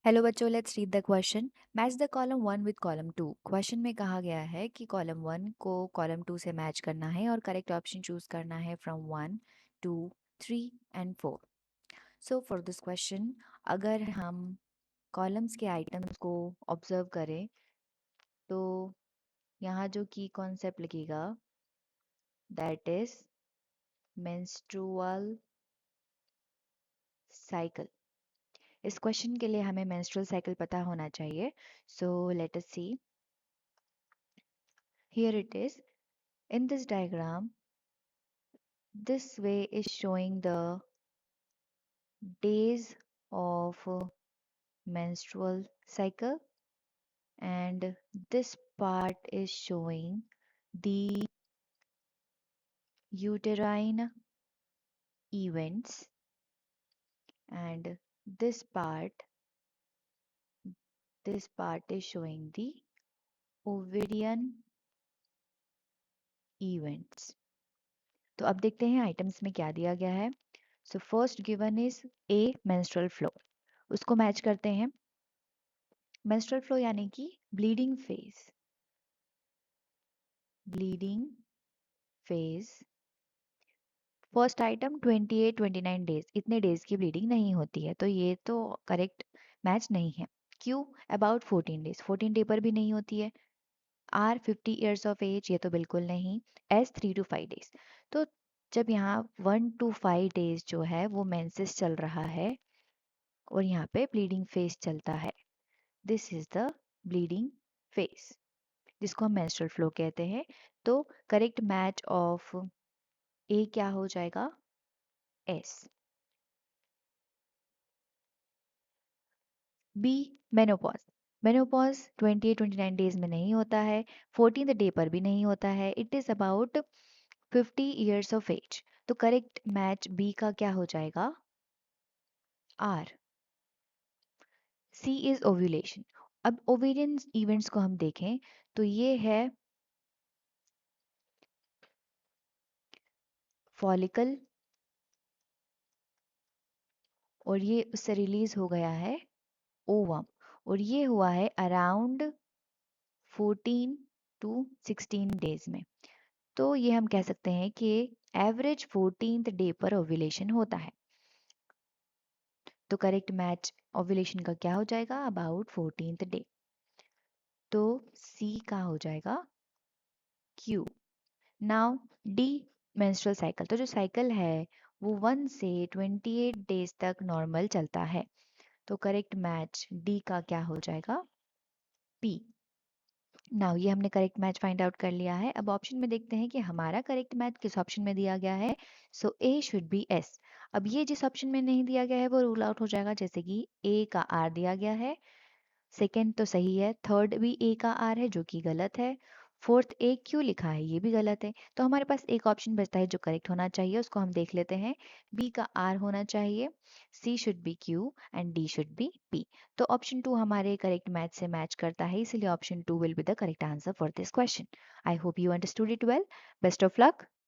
Hello बच्चों, let's read the question. Match the column 1 with column 2। Question में कहा गया है कि कॉलम 1 को कॉलम 2 से मैच करना है और करेक्ट ऑप्शन चूज करना है from 1, 2, 3 and 4। So for this question, अगर हम कॉलम्स के आइटम्स को ऑब्जर्व करें तो यहाँ जो की कॉन्सेप्ट लगेगा दैट इज मेंस्ट्रुअल साइकिल। इस क्वेश्चन के लिए हमें मेंस्ट्रुअल साइकिल पता होना चाहिए। So let us see, here it is. In this diagram, this way is showing the days of menstrual cycle, and this part is showing the uterine events, and this part is showing the ovarian events. तो अब देखते हैं items में क्या दिया गया है। So first given is a menstrual flow, उसको मैच करते हैं। मेंस्ट्रुअल फ्लो यानी कि bleeding phase, bleeding phase. First item 28-29 days, इतने डेज की ब्लीडिंग नहीं होती है, तो ये तो करेक्ट मैच नहीं है। क्यों? अबाउट 14 डेज, 14 डे पर भी नहीं होती है। आर 50 ईयर्स ऑफ एज, ये तो बिल्कुल नहीं। एस 3 to 5 डेज, तो जब यहाँ 1 to 5 डेज जो है वो मेंसेस चल रहा है और यहाँ पे ब्लीडिंग फेज चलता है, this is the bleeding phase जिसको हम मेंस्ट्रुअल फ्लो कहते हैं। तो करेक्ट मैच ऑफ ए क्या हो जाएगा? S. B menopause, menopause 28-29 days में नहीं होता है, 14th डे पर भी नहीं होता है, it is about 50 years of age. तो करेक्ट मैच बी का क्या हो जाएगा? आर। C is ovulation. अब ओवेरियन इवेंट्स को हम देखें तो ये है फॉलिकल, और ये उससे रिलीज हो गया है ओवम, और ये हुआ है अराउंड 14 to 16 डेज में। तो ये हम कह सकते हैं कि एवरेज 14th डे पर ओव्यूलेशन होता है। तो करेक्ट मैच ओव्यूलेशन का क्या हो जाएगा? About 14th day. तो सी का हो जाएगा Q. Now D menstrual cycle, तो जो साइकिल है वो 1 से 28 डेज तक नॉर्मल चलता है, तो करेक्ट मैच डी का क्या हो जाएगा? पी। नाउ ये हमने करेक्ट मैच फाइंड आउट कर लिया है। अब ऑप्शन में देखते हैं कि हमारा करेक्ट मैच किस ऑप्शन में दिया गया है। सो ए शुड बी एस। अब ये जिस ऑप्शन में नहीं दिया गया है वो रूल आउट हो जाएगा, जैसे कि ए का आर दिया गया है, सेकेंड तो सही है, थर्ड भी ए का आर है जो कि गलत है, फोर्थ ए क्यों लिखा है ये भी गलत है। तो हमारे पास एक ऑप्शन बचता है जो करेक्ट होना चाहिए, उसको हम देख लेते हैं। बी का आर होना चाहिए, C should be Q and D should be P. तो ऑप्शन 2 हमारे करेक्ट मैच से मैच करता है, इसीलिए option 2 will be the correct answer for this question. I hope you understood it well. Best of luck.